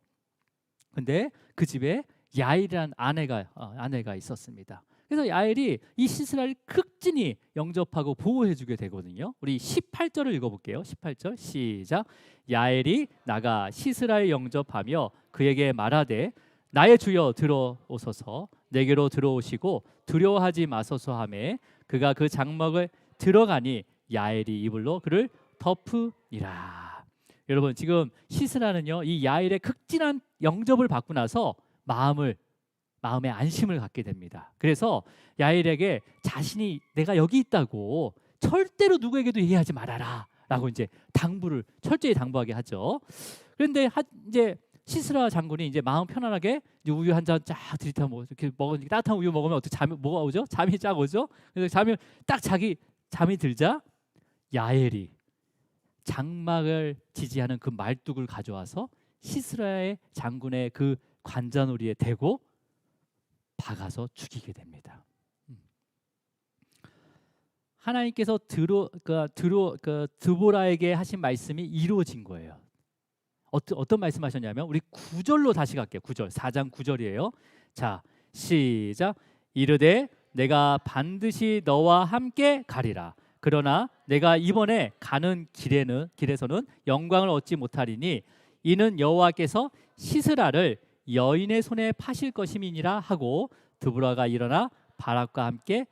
A: 근데 그 집에 야일이라는 아내가 있었습니다. 그래서 야일이 이 시스라를 극진히 영접하고 보호해주게 되거든요. 우리 18절을 읽어볼게요. 18절 시작. 야일이 나가 시스라를 영접하며 그에게 말하되 나의 주여 들어오소서, 내게로 들어오시고 두려워하지 마소서 하매 그가 그 장막을 들어가니 야일이 이불로 그를 덮으니라. 여러분, 지금 시스라는요 이 야일의 극진한 영접을 받고 나서 마음에 안심을 갖게 됩니다. 그래서 야일에게 자신이 내가 여기 있다고 절대로 누구에게도 얘기하지 말아라 라고 이제 철저히 당부하게 하죠. 그런데 이제 시스라 장군이 이제 마음 편안하게 이제 우유 한 잔 쫙 들이켜 이렇게 먹으니까, 따뜻한 우유 먹으면 어떻게 뭐가 오죠? 잠이 쫙 오죠. 그래서 잠이 들자 야엘이 장막을 지지하는 그 말뚝을 가져와서 시스라의 장군의 그 관자놀이에 대고 박아서 죽이게 됩니다. 하나님께서 드보라에게 하신 말씀이 이루어진 거예요. 어떤 말씀하셨냐면 우리 9절로 다시 갈게요. 9절 4장 9절이에요. 자, 시작. 이르되 내가 반드시 너와 함께 가리라. 그러나 내가 이번에 가는 길에서는 영광을 얻지 못하리니 이는 여호와께서 시스라를 여인의 손에 파실 것임이니라 하고 드보라가 일어나 바락과 함께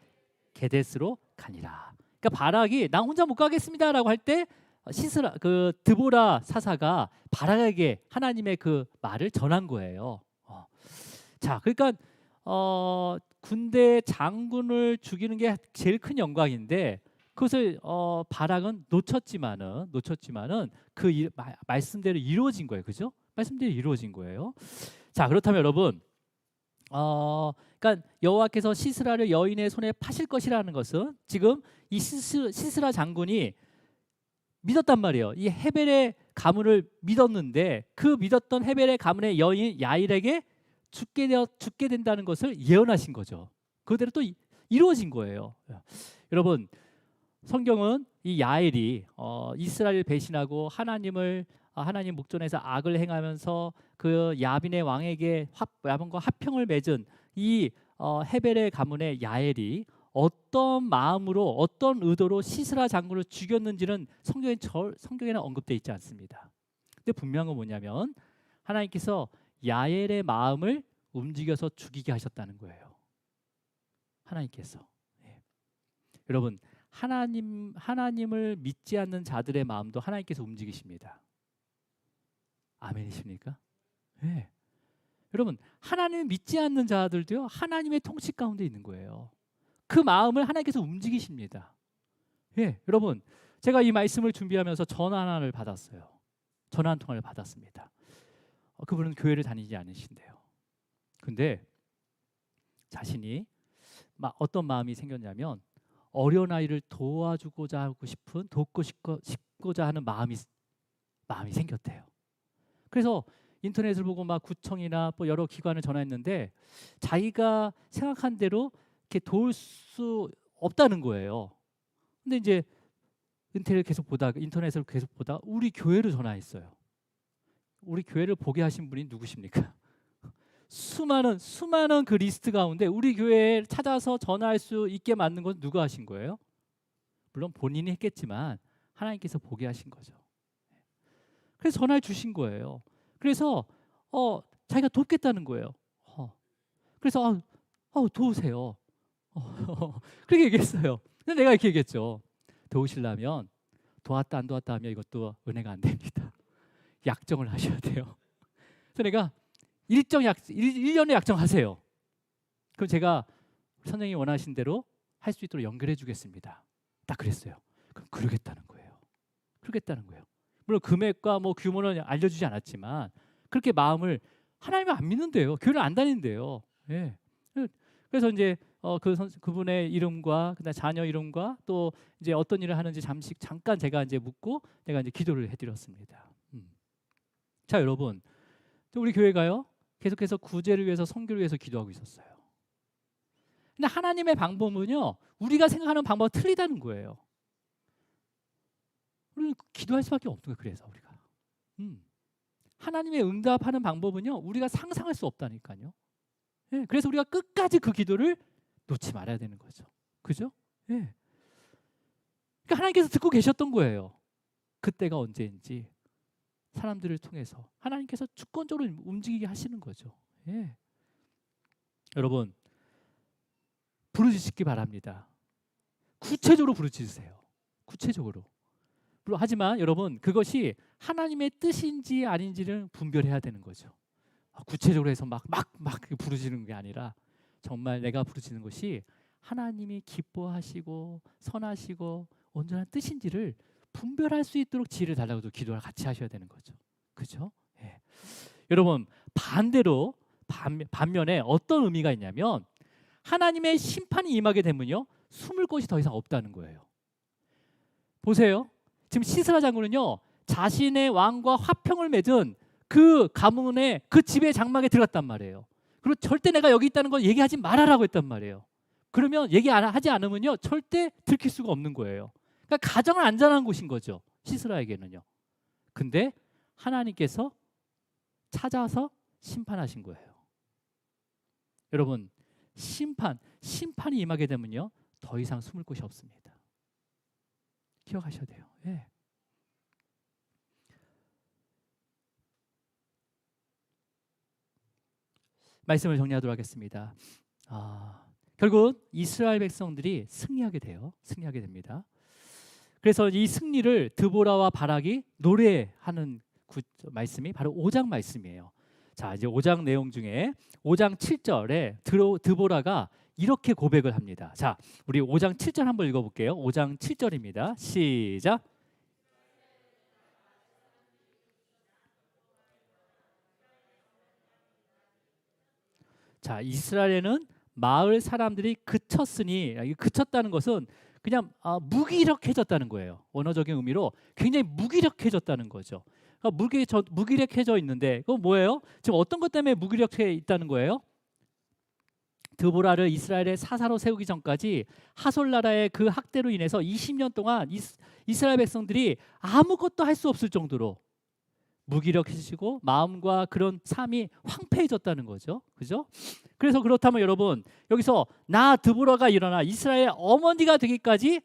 A: 게데스로 가니라. 그러니까 바락이 나 혼자 못 가겠습니다라고 할 때 드보라 사사가 바락에게 하나님의 그 말을 전한 거예요. 자, 그러니까 군대 장군을 죽이는 게 제일 큰 영광인데 그것을 바락은 놓쳤지만은 그 말씀대로 이루어진 거예요, 그죠? 말씀대로 이루어진 거예요. 자, 그렇다면 여러분, 그러니까 여호와께서 시스라를 여인의 손에 파실 것이라는 것은 지금 이 시스라 장군이 믿었단 말이에요. 이 헤벨의 가문을 믿었는데 그 믿었던 헤벨의 가문의 여인 야일에게 죽게 된다는 것을 예언하신 거죠. 그대로 또 이루어진 거예요. 여러분, 성경은 이 야일이 이스라엘 배신하고 하나님 목전에서 악을 행하면서 그 야빈의 왕에게 야빈과 화평을 맺은 이 헤벨의 가문의 야엘이 어떤 마음으로 어떤 의도로 시스라 장군을 죽였는지는 성경에는 언급되어 있지 않습니다. 근데 분명한 건 뭐냐면 하나님께서 야엘의 마음을 움직여서 죽이게 하셨다는 거예요. 하나님께서. 예. 여러분, 하나님을 믿지 않는 자들의 마음도 하나님께서 움직이십니다. 아멘이십니까? 예. 여러분, 하나님을 믿지 않는 자들도요, 하나님의 통치 가운데 있는 거예요. 그 마음을 하나님께서 움직이십니다. 예, 여러분, 제가 이 말씀을 준비하면서 전화 하나를 받았어요. 전화 한 통화를 받았습니다. 그분은 교회를 다니지 않으신데요. 근데 자신이 어떤 마음이 생겼냐면 어려운 아이를 도와주고자 하고 싶은, 싶고자 하는 마음이 생겼대요. 그래서 인터넷을 보고 구청이나 여러 기관을 전화했는데 자기가 생각한 대로 이렇게 도울 수 없다는 거예요. 근데 이제 인터넷을 계속 보다 우리 교회로 전화했어요. 우리 교회를 보게 하신 분이 누구십니까? 수많은 그 리스트 가운데 우리 교회에 찾아서 전화할 수 있게 만든 건 누가 하신 거예요? 물론 본인이 했겠지만 하나님께서 보게 하신 거죠. 그래서 전화해 주신 거예요. 그래서 자기가 돕겠다는 거예요. 그래서 도우세요. 그렇게 얘기했어요. 근데 내가 이렇게 얘기했죠. 도우시려면 도왔다 안 도왔다 하면 이것도 은혜가 안 됩니다. 약정을 하셔야 돼요. 그래서 내가 1년의 약정하세요. 그럼 제가 선생님이 원하신 대로 할 수 있도록 연결해 주겠습니다. 딱 그랬어요. 그럼 그러겠다는 거예요. 물론 금액과 규모는 알려주지 않았지만 그렇게 마음을, 하나님을 안 믿는데요. 교회를 안 다니는데요. 예. 그래서 이제 그분의 이름과 그다음 자녀 이름과 또 이제 어떤 일을 하는지 잠깐 제가 이제 묻고 내가 이제 기도를 해드렸습니다. 자, 여러분, 우리 교회가요 계속해서 구제를 위해서, 선교를 위해서 기도하고 있었어요. 근데 하나님의 방법은요 우리가 생각하는 방법과 틀리다는 거예요. 우리는 기도할 수밖에 없는 거예요. 그래서 우리가 하나님의 응답하는 방법은요 우리가 상상할 수 없다니까요. 예, 그래서 우리가 끝까지 그 기도를 놓지 말아야 되는 거죠. 그죠? 예. 그러니까 하나님께서 듣고 계셨던 거예요. 그때가 언제인지 사람들을 통해서 하나님께서 주권적으로 움직이게 하시는 거죠. 예. 여러분, 부르짖기 바랍니다. 구체적으로 부르짖으세요. 구체적으로. 하지만 여러분, 그것이 하나님의 뜻인지 아닌지를 분별해야 되는 거죠. 구체적으로 해서 막 부르짖는 게 아니라 정말 내가 부르짖는 것이 하나님이 기뻐하시고 선하시고 온전한 뜻인지를 분별할 수 있도록 지혜를 달라고도 기도를 같이 하셔야 되는 거죠. 그죠? 예. 여러분, 반면에 어떤 의미가 있냐면 하나님의 심판이 임하게 되면요 숨을 곳이 더 이상 없다는 거예요. 보세요. 지금 시스라 장군은요 자신의 왕과 화평을 맺은 그 가문의 그 집의 장막에 들어갔단 말이에요. 그리고 절대 내가 여기 있다는 걸 얘기하지 말아라고 했단 말이에요. 그러면 하지 않으면요 절대 들킬 수가 없는 거예요. 그러니까 가정을 안전한 곳인 거죠, 시스라에게는요. 근데 하나님께서 찾아서 심판하신 거예요. 여러분, 심판이 임하게 되면요 더 이상 숨을 곳이 없습니다. 기억하셔야 돼요. 예. 말씀을 정리하도록 하겠습니다. 결국 이스라엘 백성들이 승리하게 됩니다. 그래서 이 승리를 드보라와 바락이 노래하는 말씀이 바로 5장 말씀이에요. 자, 이제 5장 내용 중에 5장 7절에 드보라가 이렇게 고백을 합니다. 자, 우리 5장 7절 한번 읽어볼게요. 5장 7절입니다. 시작. 자, 이스라엘에는 마을 사람들이 그쳤으니, 그쳤다는 것은 그냥 무기력해졌다는 거예요. 언어적인 의미로 굉장히 무기력해졌다는 거죠. 무기력해져 있는데 그거 뭐예요? 지금 어떤 것 때문에 무기력해 있다는 거예요? 드보라를 이스라엘의 사사로 세우기 전까지 하솔 나라의 그 학대로 인해서 20년 동안 이스라엘 백성들이 아무것도 할 수 없을 정도로 무기력해지고 마음과 그런 삶이 황폐해졌다는 거죠. 그죠? 그래서 그렇다면 여러분 여기서 나 드보라가 일어나 이스라엘 어머니가 되기까지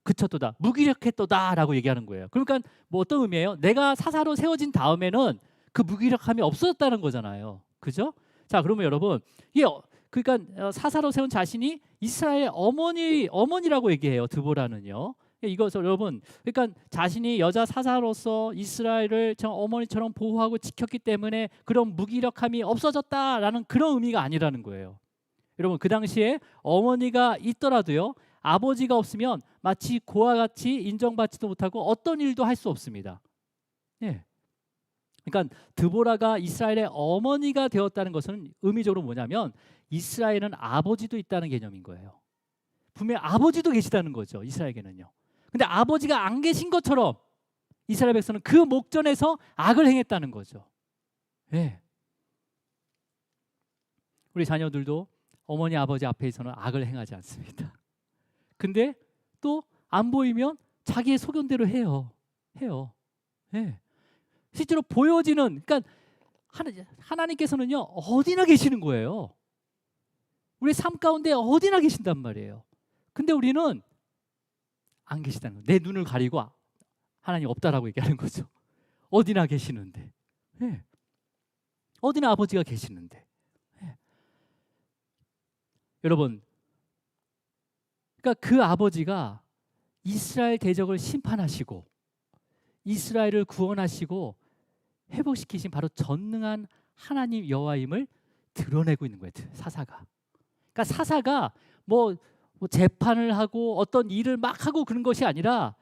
A: 그쳤도다, 무기력했도다라고 얘기하는 거예요. 그러니까 뭐 어떤 의미예요? 내가 사사로 세워진 다음에는 그 무기력함이 없어졌다는 거잖아요. 그죠? 자, 그러면 여러분 이게 그러니까 사사로 세운 자신이 이스라엘 어머니라고 얘기해요. 드보라는요. 이것을 여러분 그러니까 자신이 여자 사사로서 이스라엘을 어머니처럼 보호하고 지켰기 때문에 그런 무기력함이 없어졌다라는 그런 의미가 아니라는 거예요. 여러분 그 당시에 어머니가 있더라도요, 아버지가 없으면 마치 고아 같이 인정받지도 못하고 어떤 일도 할 수 없습니다. 예. 그러니까 드보라가 이스라엘의 어머니가 되었다는 것은 의미적으로 뭐냐면 이스라엘은 아버지도 있다는 개념인 거예요. 분명히 아버지도 계시다는 거죠. 이스라엘에게는요. 근데 아버지가 안 계신 것처럼 이스라엘 백성은 그 목전에서 악을 행했다는 거죠. 예. 우리 자녀들도 어머니 아버지 앞에서는 악을 행하지 않습니다. 근데 또 안 보이면 자기의 소견대로 해요. 예. 실제로 보여지는, 그러니까 하나님께서는요 어디나 계시는 거예요. 우리 삶 가운데 어디나 계신단 말이에요. 근데 우리는 안 계시다는 거예요. 내 눈을 가리고 하나님 없다라고 얘기하는 거죠. 어디나 계시는데, 예. 어디나 아버지가 계시는데, 예. 여러분, 그러니까 그 아버지가 이스라엘 대적을 심판하시고 이스라엘을 구원하시고 회복시키신 바로 전능한 하나님 여호와임을 드러내고 있는 거예요. 사사가. 그러니까 사사가 뭐 재판을 하고 어떤 일을 막 하고 그런 것이 아니라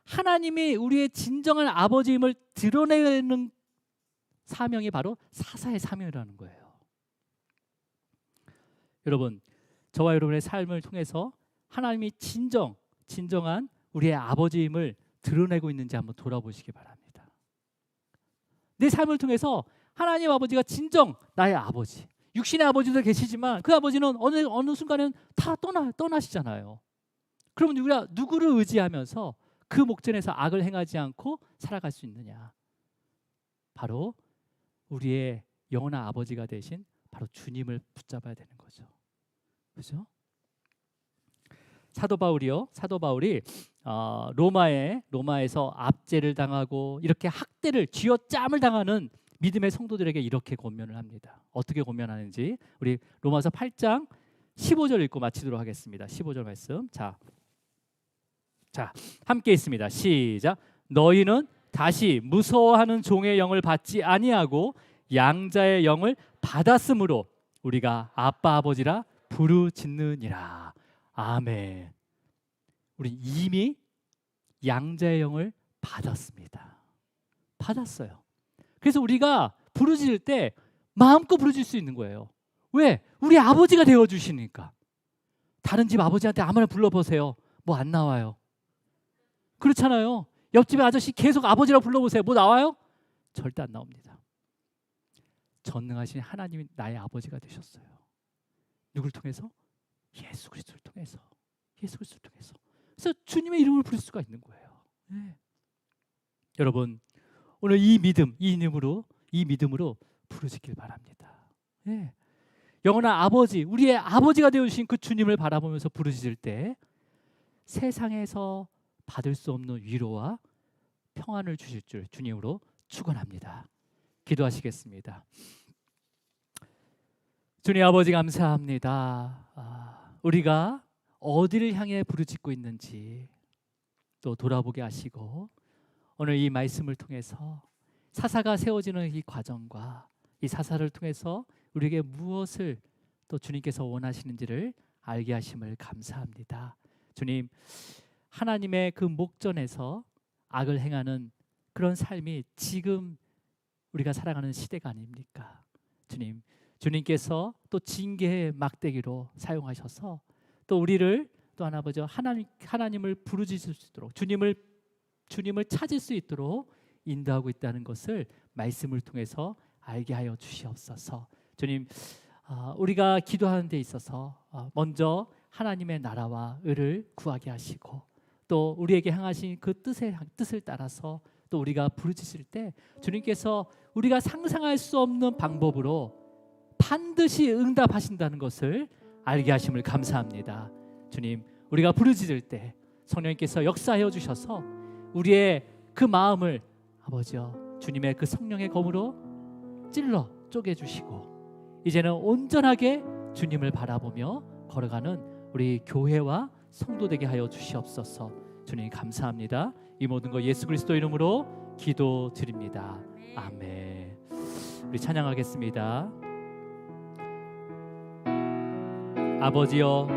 A: 하나님이 우리의 진정한 아버지임을 드러내는 사명이 바로 사사의 사명이라는 거예요. 여러분, 저와 여러분의 삶을 통해서 하나님이 진정한 우리의 아버지임을 드러내고 있는지 한번 돌아보시기 바랍니다. 내 삶을 통해서 하나님 아버지가 진정 나의 아버지, 육신의 아버지도 계시지만 그 아버지는 어느 순간에는 다 떠나시잖아요. 그럼 우리가 누구를 의지하면서 그 목전에서 악을 행하지 않고 살아갈 수 있느냐? 바로 우리의 영원한 아버지가 되신 바로 주님을 붙잡아야 되는 거죠. 그렇죠? 사도 바울이 로마에서 압제를 당하고 이렇게 학대를 쥐어짬을 당하는 믿음의 성도들에게 이렇게 권면을 합니다. 어떻게 권면하는지 우리 로마서 8장 15절 읽고 마치도록 하겠습니다. 15절 말씀. 자, 함께 있습니다. 시작. 너희는 다시 무서워하는 종의 영을 받지 아니하고 양자의 영을 받았으므로 우리가 아빠 아버지라 부르짖느니라. 아멘. 우리 이미 양자의 영을 받았어요. 그래서 우리가 부르짖을 때 마음껏 부르짖을 수 있는 거예요. 왜? 우리 아버지가 되어주시니까. 다른 집 아버지한테 아무나 불러보세요. 뭐 안 나와요. 그렇잖아요. 옆집에 아저씨 계속 아버지라고 불러보세요. 뭐 나와요? 절대 안 나옵니다. 전능하신 하나님이 나의 아버지가 되셨어요. 누굴 통해서? 예수 그리스도를 통해서. 그래서 주님의 이름을 부를 수가 있는 거예요. 네. 여러분, 오늘 이 믿음으로 부르짖길 바랍니다. 네. 영원한 아버지, 우리의 아버지가 되어주신 그 주님을 바라보면서 부르짖을 때 세상에서 받을 수 없는 위로와 평안을 주실 줄 주님으로 축원합니다. 기도하시겠습니다. 주님 아버지 감사합니다. 우리가 어디를 향해 부르짖고 있는지 또 돌아보게 하시고 오늘 이 말씀을 통해서 사사가 세워지는 이 과정과 이 사사를 통해서 우리에게 무엇을 또 주님께서 원하시는지를 알게 하심을 감사합니다. 주님, 하나님의 그 목전에서 악을 행하는 그런 삶이 지금 우리가 살아가는 시대가 아닙니까? 주님께서 또 징계의 막대기로 사용하셔서 또 우리를 또 아버지 하나님을 부르짖을 수 있도록 주님을 찾을 수 있도록 인도하고 있다는 것을 말씀을 통해서 알게 하여 주시옵소서. 주님, 우리가 기도하는 데 있어서 먼저 하나님의 나라와 의를 구하게 하시고 또 우리에게 향하신 그 뜻을 따라서 또 우리가 부르짖을 때 주님께서 우리가 상상할 수 없는 방법으로 반드시 응답하신다는 것을 알게 하심을 감사합니다. 주님, 우리가 부르짖을 때 성령님께서 역사하여 주셔서 우리의 그 마음을 아버지여 주님의 그 성령의 검으로 찔러 쪼개주시고 이제는 온전하게 주님을 바라보며 걸어가는 우리 교회와 성도 되게 하여 주시옵소서. 주님 감사합니다. 이 모든 거 예수 그리스도 이름으로 기도드립니다. 아멘. 우리 찬양하겠습니다. 아버지여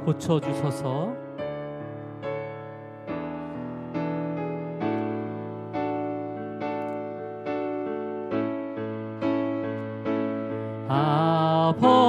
A: 고쳐주소서. 아버지여